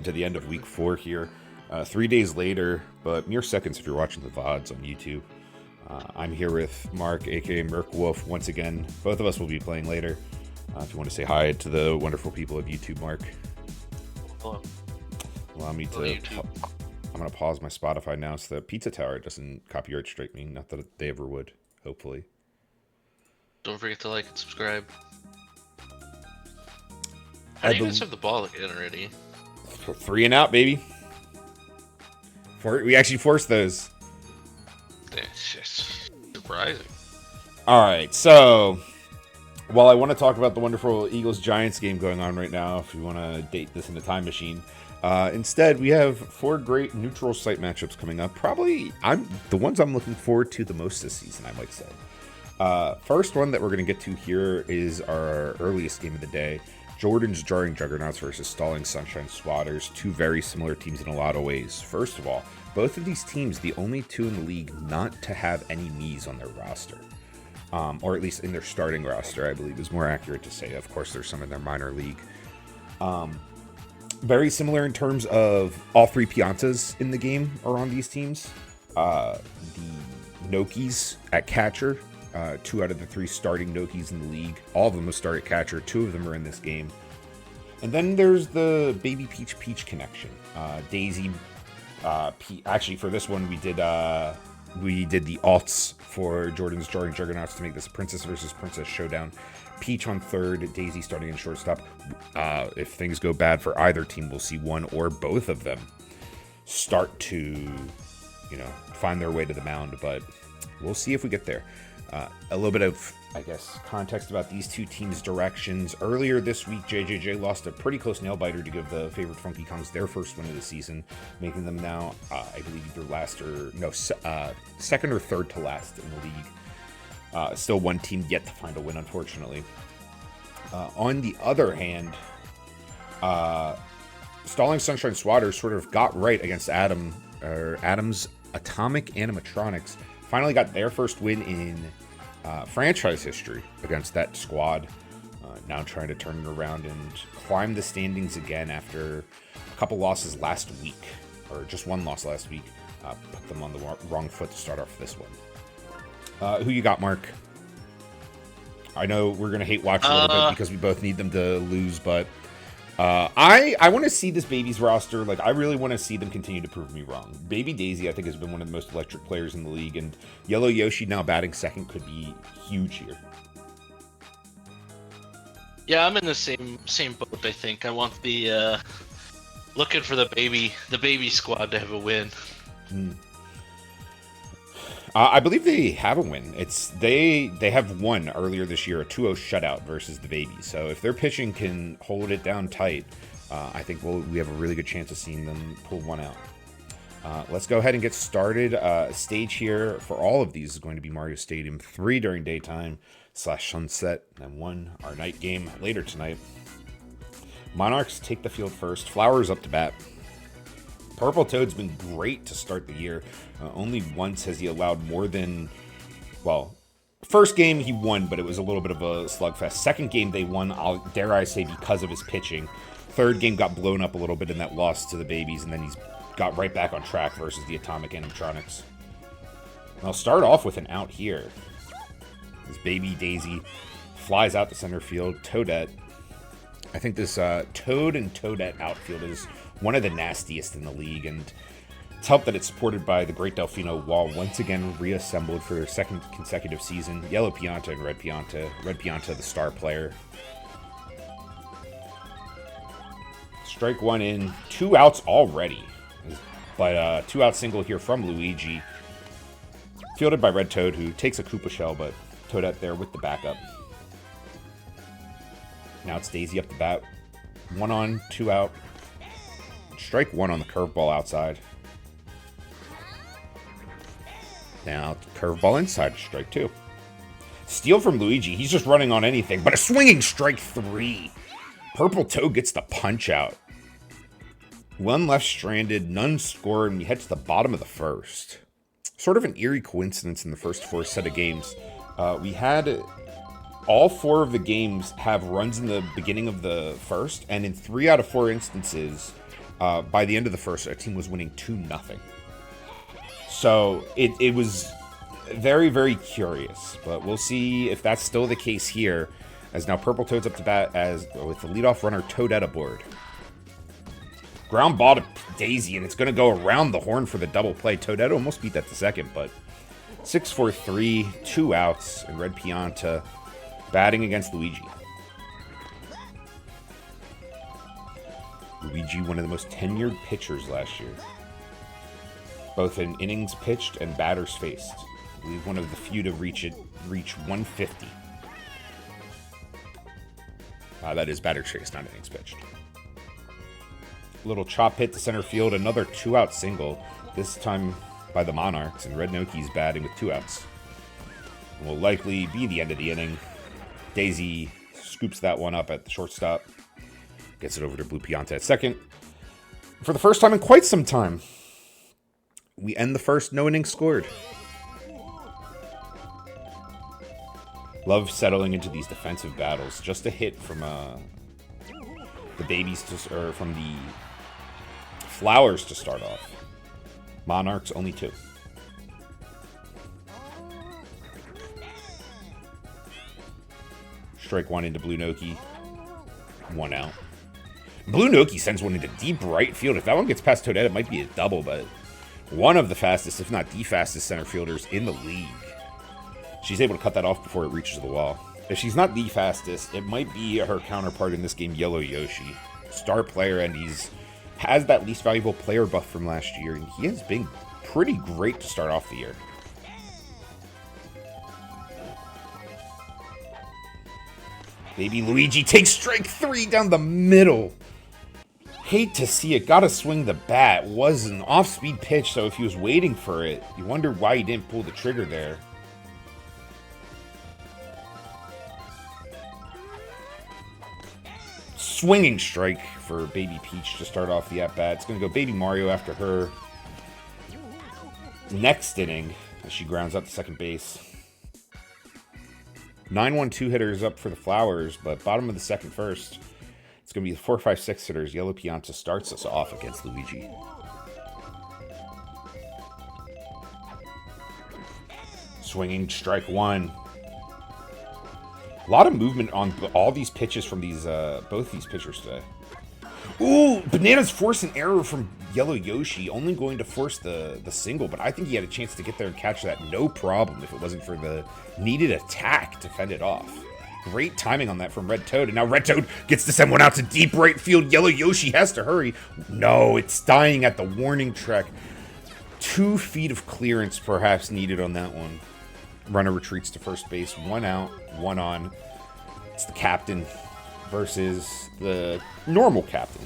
To the end of week 4 here. 3 days later, but mere seconds if you're watching the VODs on YouTube. I'm here with Mark, aka Merc Wolf, once again. Both of us will be playing later. If you want to say hi to the wonderful people of YouTube, Mark. Hello. Allow me to. I'm going to pause my Spotify now so the Pizza Tower doesn't copyright strike me. Not that they ever would, hopefully. Don't forget to like and subscribe. How do you guys have the ball again already? 3 and out, baby. We actually forced those. That's just surprising. All right, so while I want to talk about the wonderful Eagles-Giants game going on right now, if you want to date this in a time machine, instead we have 4 great neutral site matchups coming up. Probably the ones I'm looking forward to the most this season, I might say. First one that we're going to get to here is our earliest game of the day. Jordan's Jarring Juggernauts versus Stalling Sunshine Swatters, 2 very similar teams in a lot of ways. First of all, both of these teams, the only 2 in the league not to have any knees on their roster. Or at least in their starting roster, I believe is more accurate to say. Of course, there's some in their minor league. Very similar in terms of all 3 Piantas in the game are on these teams. The Nokis at catcher. 2 out of the 3 starting Nokis in the league. All of them will start at catcher. 2 of them are in this game. And then there's the Baby Peach connection. Daisy. Actually, for this one, we did the alts for Jordan's Jarring Juggernauts to make this Princess versus Princess showdown. Peach on third, Daisy starting in shortstop. If things go bad for either team, we'll see one or both of them start to, find their way to the mound. But we'll see if we get there. A little bit of, context about these 2 teams' directions. Earlier this week, JJJ lost a pretty close nail-biter to give the favorite Funky Kongs their first win of the season, making them now, I believe, either second or third to last in the league. Still one team yet to find a win, unfortunately. On the other hand, Stalling Sunshine Swatters sort of got right against Adam's Atomic Animatronics. Finally got their first win in franchise history against that squad. Now trying to turn it around and climb the standings again after a couple losses last week, or just one loss last week. Put them on the wrong foot to start off this one. Who you got, Mark? I know we're going to hate watch a little bit because we both need them to lose, but I want to see this Baby's roster. I really want to see them continue to prove me wrong. Baby Daisy, I think, has been one of the most electric players in the league, and Yellow Yoshi now batting second could be huge here. Yeah, I'm in the same boat. I think I want the looking for the baby squad to have a win. I believe they have a win. They have won earlier this year, a 2-0 shutout versus the Babies. So if their pitching can hold it down tight, I think we have a really good chance of seeing them pull one out. Let's go ahead and get started. Stage here for all of these is going to be Mario Stadium 3 during daytime / sunset, and 1 our night game later tonight. Monarchs take the field first. Flowers up to bat. Purple Toad's been great to start the year. Only once has he allowed more than, first game he won, but it was a little bit of a slugfest. Second game they won, dare I say, because of his pitching. Third game got blown up a little bit in that loss to the Babies, and then he's got right back on track versus the Atomic Animatronics. I'll start off with an out here. This Baby Daisy flies out to center field. Toadette. I think this Toad and Toadette outfield is one of the nastiest in the league, and it's helped that it's supported by the Great Delfino Wall, once again reassembled for their 2nd consecutive season. Yellow Pianta and Red Pianta. Red Pianta, the star player. Strike 1 in. 2 outs already. But 2-out single here from Luigi. Fielded by Red Toad, who takes a Koopa shell, but Toadette there with the backup. Now it's Daisy up the bat. 1 on, 2 out. Strike 1 on the curveball outside. Now curveball inside, strike 2. Steal from Luigi. He's just running on anything, but a swinging strike 3. Purple Toad gets the punch out. 1 left stranded, none scored, and we head to the bottom of the first. Sort of an eerie coincidence in the first 4 set of games. We had all 4 of the games have runs in the beginning of the first, and in 3 out of 4 instances, by the end of the first, our team was winning 2-0. So it was very, very curious. But we'll see if that's still the case here, as now Purple Toad's up to bat as with the leadoff runner Toadette aboard. Ground ball to Daisy, and it's going to go around the horn for the double play. Toadette almost beat that to second, but 6-4-3, 2 outs, and Red Pianta batting against Luigi. Luigi, one of the most tenured pitchers last year, both in innings pitched and batters faced. I believe one of the few to reach 150. That is batters faced, not innings pitched. Little chop hit to center field, another 2-out single, this time by the Monarchs, and Red Noki's batting with 2 outs. And will likely be the end of the inning. Daisy scoops that one up at the shortstop, gets it over to Blue Pianta at second. For the first time in quite some time, we end the first, no innings scored. Love settling into these defensive battles. Just a hit from the babies or from the Flowers to start off. Monarchs only 2. Strike 1 into Blue Noki. 1 out. Blue Noki sends one into deep right field. If that one gets past Toadette, it might be a double, but one of the fastest, if not the fastest center fielders in the league. She's able to cut that off before it reaches the wall. If she's not the fastest, it might be her counterpart in this game, Yellow Yoshi. Star player, and has that least valuable player buff from last year, and he has been pretty great to start off the year. Baby Luigi takes strike 3 down the middle. Hate to see it. Gotta swing the bat. Was an off-speed pitch, so if he was waiting for it, you wonder why he didn't pull the trigger there. Swinging strike for Baby Peach to start off the at-bat. It's going to go Baby Mario after her. Next inning, as she grounds out to second base. 9-1-2 hitters up for the Flowers, but bottom of the second first, it's going to be the 4-5-6 hitters. Yellow Pianta starts us off against Luigi. Swinging strike 1. A lot of movement on all these pitches from these both these pitchers today. Ooh, Bananas forced an error from Yellow Yoshi, only going to force the single, but I think he had a chance to get there and catch that no problem if it wasn't for the needed attack to fend it off. Great timing on that from Red Toad, and now Red Toad gets to send one out to deep right field. Yellow Yoshi has to hurry. No, it's dying at the warning track. 2 feet of clearance perhaps needed on that one. Runner retreats to first base. 1 out, 1 on. It's the captain versus the normal captain.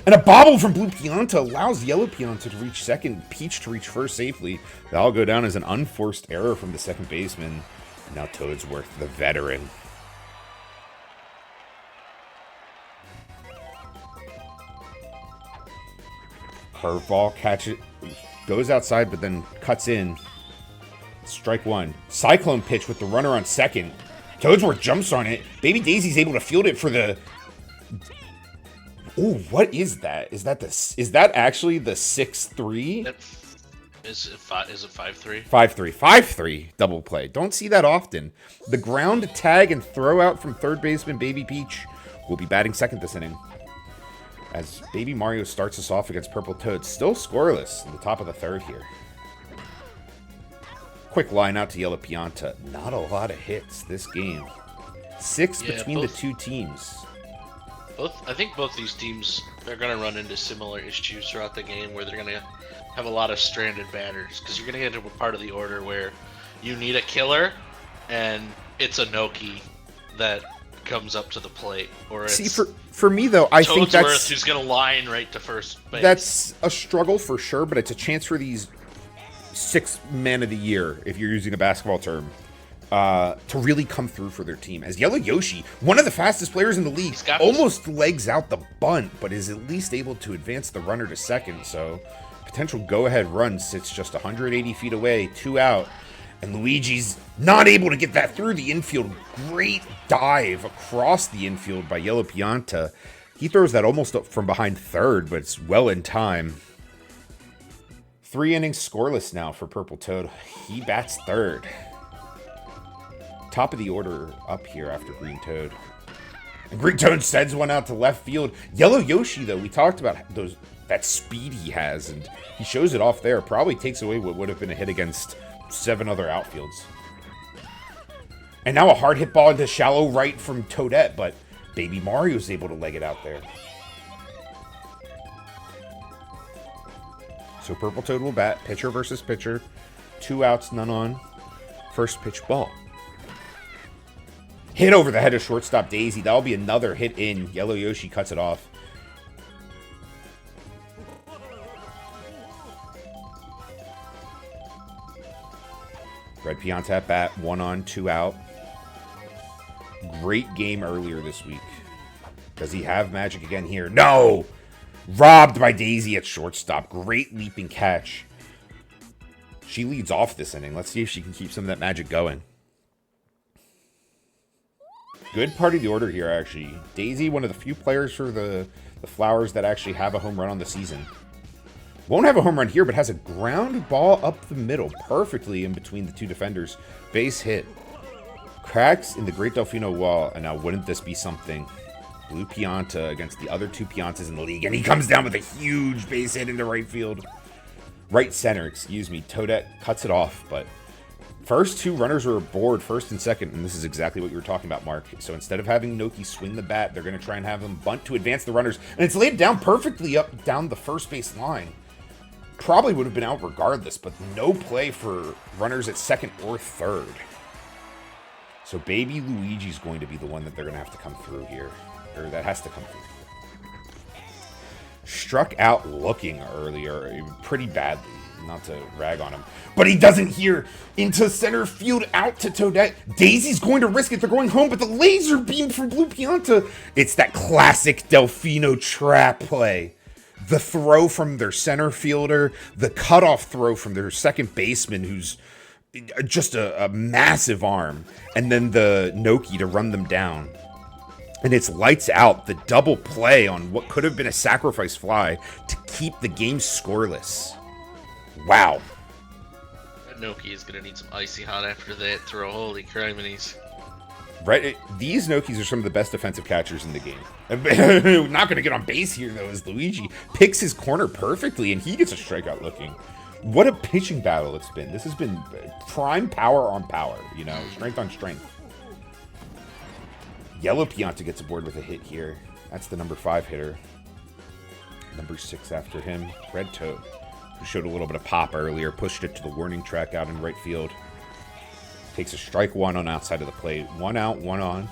And a bobble from Blue Pianta allows Yellow Pianta to reach second, Peach to reach first safely. That'll go down as an unforced error from the second baseman. Now Toadsworth, the veteran. Curveball, catch it, goes outside, but then cuts in. Strike 1. Cyclone pitch with the runner on second. Toadsworth jumps on it. Baby Daisy's able to field it for the... Ooh, what is that? Is that actually the 6-3? Is it 5-3? 5-3. 5-3 double play. Don't see that often. The ground tag and throw out from third baseman Baby Peach will be batting second this inning. As Baby Mario starts us off against Purple Toad. Still scoreless in the top of the third here. Quick line out to Yellow Pianta. Not a lot of hits this game. 6 between the two teams. I think both these teams, they're going to run into similar issues throughout the game where they're going to have a lot of stranded batters. Because you're going to get into a part of the order where you need a killer, and it's a Noki that comes up to the plate. Or it's See, for me, though, I think that's... who's going to line right to first base. That's a struggle for sure, but it's a chance for these 6 men of the year, if you're using a basketball term, to really come through for their team. As Yellow Yoshi, one of the fastest players in the league, almost legs out the bunt, but is at least able to advance the runner to second. So potential go-ahead run sits just 180 feet away, 2 out. And Luigi's not able to get that through the infield. Great dive across the infield by Yellow Pianta. He throws that almost up from behind third, but it's well in time. 3 innings scoreless now for Purple Toad. He bats third. Top of the order up here after Green Toad. And Green Toad sends one out to left field. Yellow Yoshi, though, we talked about that speed he has, and he shows it off there. Probably takes away what would have been a hit against 7 other outfields. And now a hard hit ball into shallow right from Toadette, but Baby Mario's able to leg it out there. So Purple Toad will bat, pitcher versus pitcher. 2 outs, none on. First pitch ball. Hit over the head of shortstop Daisy. That'll be another hit in. Yellow Yoshi cuts it off. Red Pianta at bat, 1 on, 2 out. Great game earlier this week. Does he have magic again here? No! Robbed by Daisy at shortstop. Great leaping catch. She leads off this inning. Let's see if she can keep some of that magic going. Good part of the order here, actually. Daisy, one of the few players for the Flowers that actually have a home run on the season. Won't have a home run here, but has a ground ball up the middle, perfectly in between the 2 defenders. Base hit. Cracks in the Great Delfino wall, and now wouldn't this be something? Blue Pianta against the other 2 Piantas in the league, and he comes down with a huge base hit into right field. Right center, excuse me. Toadette cuts it off, but first 2 runners are aboard, first and second, and this is exactly what you were talking about, Mark. So instead of having Noki swing the bat, they're going to try and have him bunt to advance the runners, and it's laid down perfectly up down the first base line. Probably would have been out regardless, but no play for runners at second or third. So Baby Luigi's going to be the one that they're going to have to come through here. Or that has to come through here. Struck out looking earlier pretty badly. Not to rag on him. But he doesn't hear into center field out to Toadette. Daisy's going to risk it. They're going home, but the laser beam from Blue Pianta. It's that classic Delfino trap play. The throw from their center fielder, the cutoff throw from their second baseman, who's just a massive arm, and then the Noki to run them down. And it's lights out, the double play on what could have been a sacrifice fly to keep the game scoreless. Wow. That Noki is going to need some icy hot after that throw. Holy criminies. Right, these Nokis are some of the best defensive catchers in the game. Not going to get on base here, though, as Luigi picks his corner perfectly, and he gets a strikeout looking. What a pitching battle it's been. This has been prime power on power, you know, strength on strength. Yellow Pianta gets aboard with a hit here. That's the number 5 hitter. Number 6 after him, Red Toad, who showed a little bit of pop earlier, pushed it to the warning track out in right field. Takes a strike 1 on outside of the plate. 1 out, 1 on.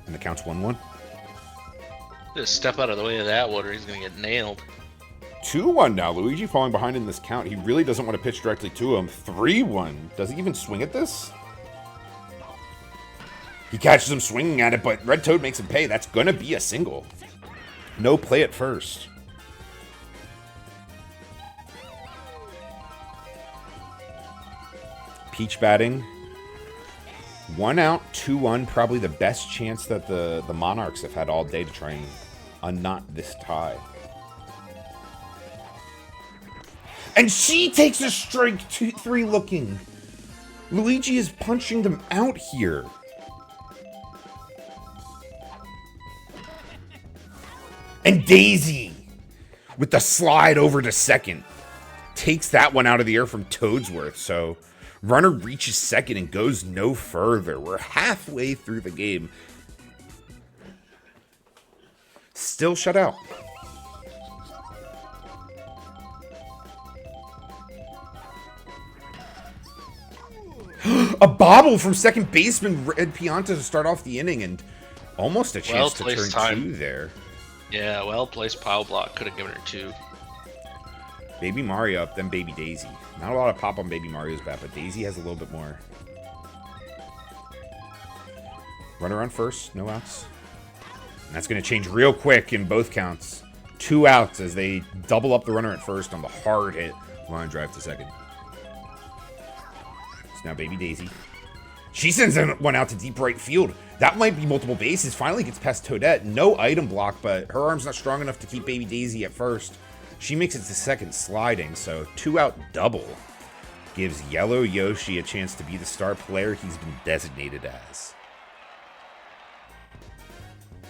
And the count's 1-1. Just step out of the way of that one or he's going to get nailed. 2-1 now. Luigi falling behind in this count. He really doesn't want to pitch directly to him. 3-1. Does he even swing at this? He catches him swinging at it, but Red Toad makes him pay. That's going to be a single. No play at first. Peach batting. 1 out, 2-1. Probably the best chance that the Monarchs have had all day to try and unknot this tie. And she takes a strike 3 looking. Luigi is punching them out here. And Daisy, with the slide over to second, takes that one out of the air from Toadsworth. So runner reaches second and goes no further. We're halfway through the game. Still shut out. A bobble from second baseman Red Pianta to start off the inning, and almost a chance to turn 2 there. Yeah, well-placed power block. Could have given her 2. Baby Mario up, then Baby Daisy. Not a lot of pop on Baby Mario's bat, but Daisy has a little bit more. Runner on first, no outs. And that's going to change real quick in both counts. 2 outs as they double up the runner at first on the hard hit line drive to second. It's now Baby Daisy. She sends one out to deep right field. That might be multiple bases. Finally gets past Toadette. No item block, but her arm's not strong enough to keep Baby Daisy at first. She makes it to second sliding, so 2-out double gives Yellow Yoshi a chance to be the star player he's been designated as.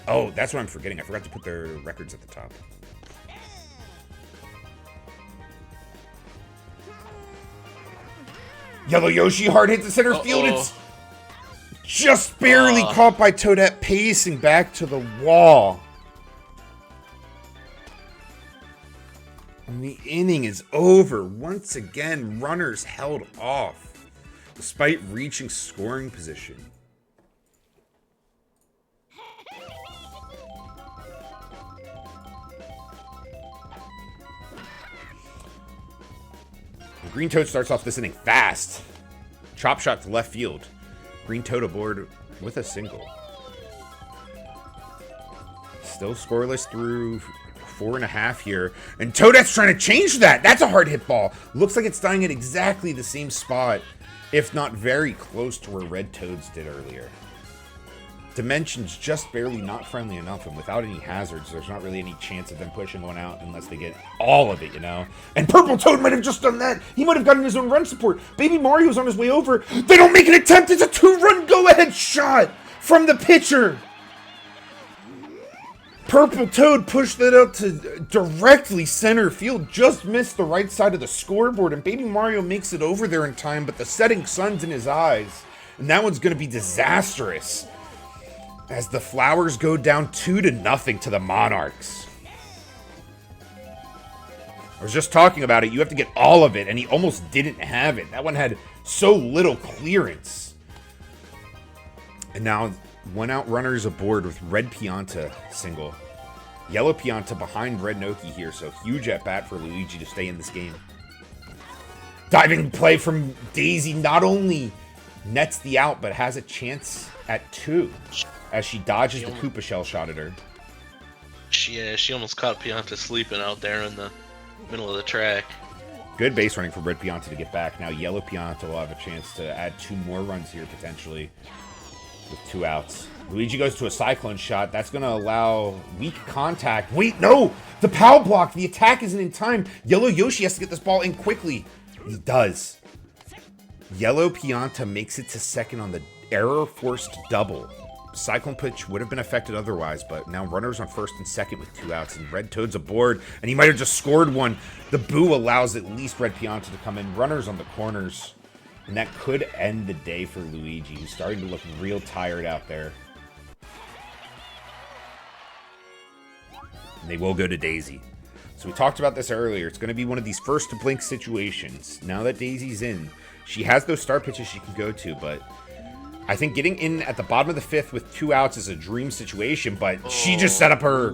Oh, that's what I'm forgetting. I forgot to put their records at the top. Yellow Yoshi hard hit to center field. It's just barely caught by Toadette, pacing back to the wall. And the inning is over. Once again, runners held off, despite reaching scoring position. Green Toad starts off this inning fast. Chop shot to left field. Green Toad aboard with a single. Still scoreless through 4.5 here. And Toadette's trying to change that. That's a hard hit ball. Looks like it's dying at exactly the same spot, if not very close to where Red Toads did earlier. Dimension's just barely not friendly enough, and without any hazards, there's not really any chance of them pushing one out unless they get all of it, you know? And Purple Toad might have just done that. He might have gotten his own run support. Baby Mario's on his way over. They don't make an attempt. It's a 2-run go-ahead shot from the pitcher. Purple Toad pushed that out to directly center field, just missed the right side of the scoreboard, and Baby Mario makes it over there in time, but the setting sun's in his eyes, and that one's going to be disastrous as the Flowers go down 2-0 to the Monarchs. I was just talking about it. You have to get all of it, and he almost didn't have it. That one had so little clearance. And now 1-out runners aboard with Red Pianta single. Yellow Pianta behind Red Noki here, so huge at bat for Luigi to stay in this game. Diving play from Daisy not only nets the out, but has a chance at 2 as she dodges the Koopa shell shot at her. She almost caught Pianta sleeping out there in the middle of the track. Good base running for Red Pianta to get back. Now Yellow Pianta will have a chance to add 2 more runs here potentially with 2 outs. Luigi goes to a Cyclone shot. That's going to allow weak contact. Wait, no! The POW block! The attack isn't in time. Yellow Yoshi has to get this ball in quickly. He does. Yellow Pianta makes it to second on the error-forced double. Cyclone pitch would have been affected otherwise, but now runners on first and second with 2 outs, and Red Toad's aboard, and he might have just scored one. The boo allows at least Red Pianta to come in. Runners on the corners, and that could end the day for Luigi, who's starting to look real tired out there. And they will go to Daisy. So we talked about this earlier. It's going to be one of these first to blink situations. Now that Daisy's in, she has those star pitches she can go to, but I think getting in at the bottom of the 5th with 2 outs is a dream situation, but she just set up her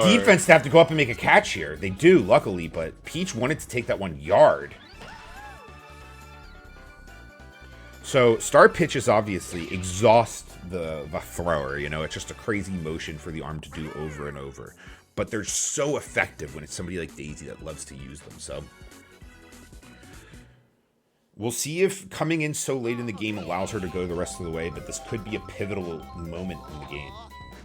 defense to have to go up and make a catch here. They do, luckily, but Peach wanted to take that 1 yard. So star pitches obviously exhaust the thrower, you know, it's just a crazy motion for the arm to do over and over. But they're so effective when it's somebody like Daisy that loves to use them, so we'll see if coming in so late in the game allows her to go the rest of the way, but this could be a pivotal moment in the game.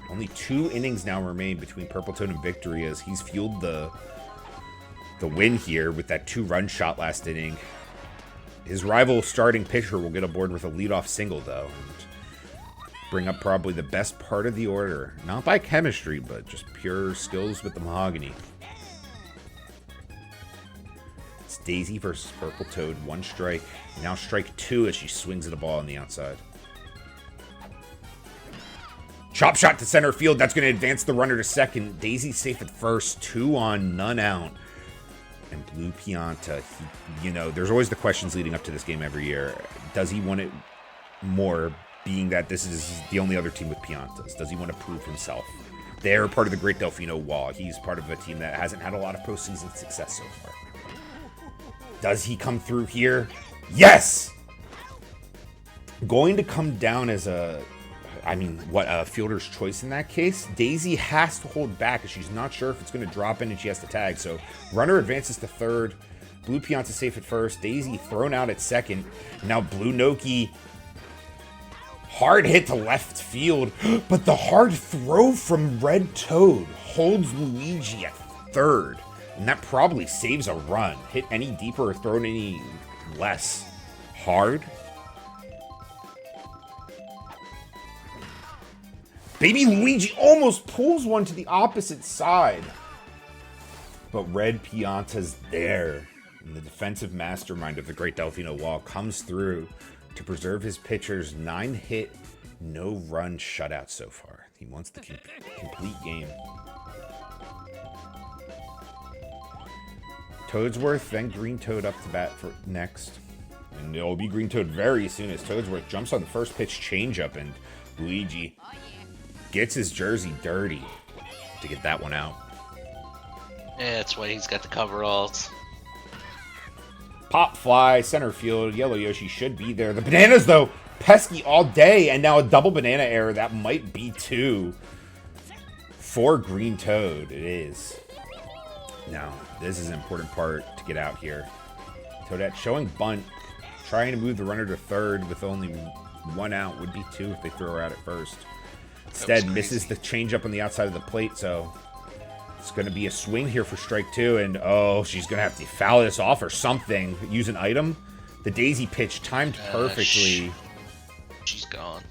Only 2 innings now remain between Purple Toad and victory as he's fueled the win here with that 2-run shot last inning. His rival starting pitcher will get aboard with a leadoff single, though, and bring up probably the best part of the order. Not by chemistry, but just pure skills with the mahogany. Daisy versus Purple Toad, 1 strike. Now strike 2 as she swings at a ball on the outside. Chop shot to center field. That's going to advance the runner to second. Daisy's safe at first. 2 on, none out. And Blue Pianta, you know, there's always the questions leading up to this game every year. Does he want it more, being that this is the only other team with Piantas? Does he want to prove himself? They're part of the Great Delfino Wall. He's part of a team that hasn't had a lot of postseason success so far. Does he come through here? Yes! Going to come down as a fielder's choice in that case. Daisy has to hold back as she's not sure if it's going to drop in and she has to tag. So runner advances to third. Blue Pianta safe at first. Daisy thrown out at second. Now Blue Noki Hard hit to left field, but the hard throw from Red Toad holds Luigi at third. And that probably saves a run. Hit any deeper or thrown any less hard. Baby Luigi almost pulls one to the opposite side. But Red Pianta's there. And the defensive mastermind of the Great Delfino Wall comes through to preserve his pitcher's 9-hit, no-run shutout so far. He wants the complete game. Toadsworth, then Green Toad up to bat for next. And it'll be Green Toad very soon as Toadsworth jumps on the first pitch changeup, and Luigi gets his jersey dirty to get that one out. Yeah, that's why he's got the coveralls. Pop fly, center field. Yellow Yoshi should be there. The bananas, though, pesky all day, and now a double banana error. That might be 2 for Green Toad. It is. Now, this is an important part to get out here. Toadette showing bunt, trying to move the runner to third with only 1 out. Would be 2 if they throw her out at first. Instead, misses the changeup on the outside of the plate, so it's going to be a swing here for strike 2, and oh, she's going to have to foul this off or something. Use an item. The daisy pitch timed perfectly. She's gone.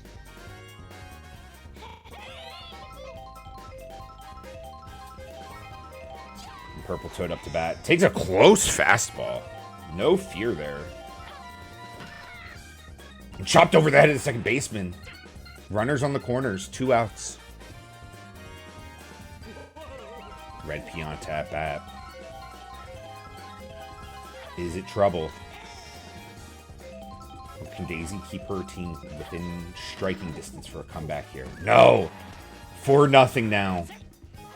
Purple Toad up to bat. Takes a close fastball. No fear there. And chopped over the head of the second baseman. Runners on the corners. 2 outs. Red Pianta at bat. Is it trouble? Or can Daisy keep her team within striking distance for a comeback here? No! 4-0 now.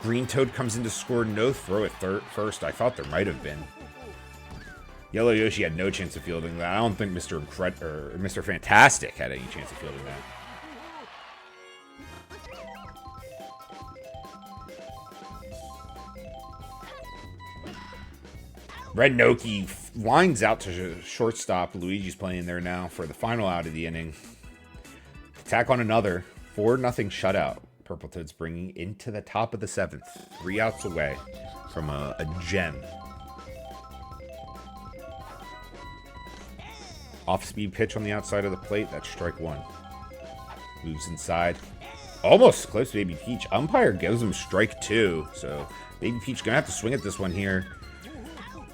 Green Toad comes in to score. No throw at first. I thought there might have been. Yellow Yoshi had no chance of fielding that. I don't think Mr. Fantastic had any chance of fielding that. Red Noki lines out to shortstop. Luigi's playing there now for the final out of the inning. Attack on another 4-0 shutout. Purple Toad's bringing into the top of the 7th. 3 outs away from a gem. Off-speed pitch on the outside of the plate. That's strike 1. Moves inside. Almost close to Baby Peach. Umpire gives him strike 2. So Baby Peach going to have to swing at this one here.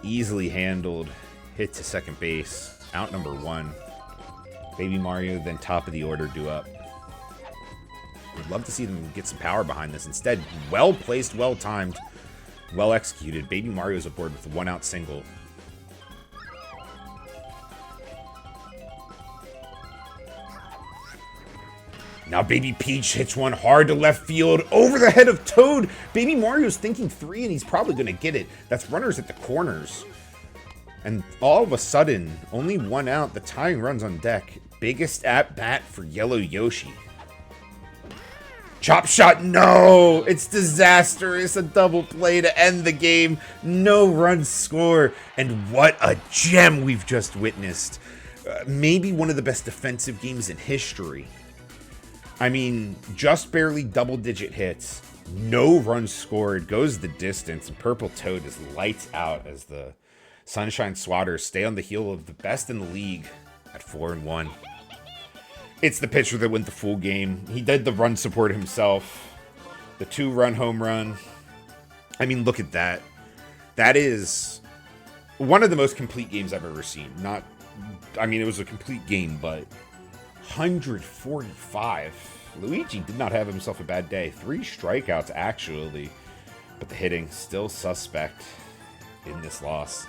Easily handled. Hit to second base. Out number 1. Baby Mario then top of the order due up. Would love to see them get some power behind this. Instead, well-placed, well-timed, well-executed. Baby Mario's aboard with a 1-out single. Now Baby Peach hits one hard to left field over the head of Toad. Baby Mario's thinking 3, and he's probably going to get it. That's runners at the corners. And all of a sudden, only 1 out. The tying run's on deck. Biggest at-bat for Yellow Yoshi. Chop shot, no! It's disastrous. A double play to end the game. No runs score. And what a gem we've just witnessed. Maybe one of the best defensive games in history. I mean, just barely double-digit hits. No runs scored. Goes the distance. And Purple Toad is lights out as the Sunshine Swatters stay on the heel of the best in the league at 4-1. It's the pitcher that went the full game. He did the run support himself. The 2-run home run. I mean, look at that. That is one of the most complete games I've ever seen. I mean, it was a complete game, but 145. Luigi did not have himself a bad day. 3 strikeouts, actually. But the hitting, still suspect in this loss.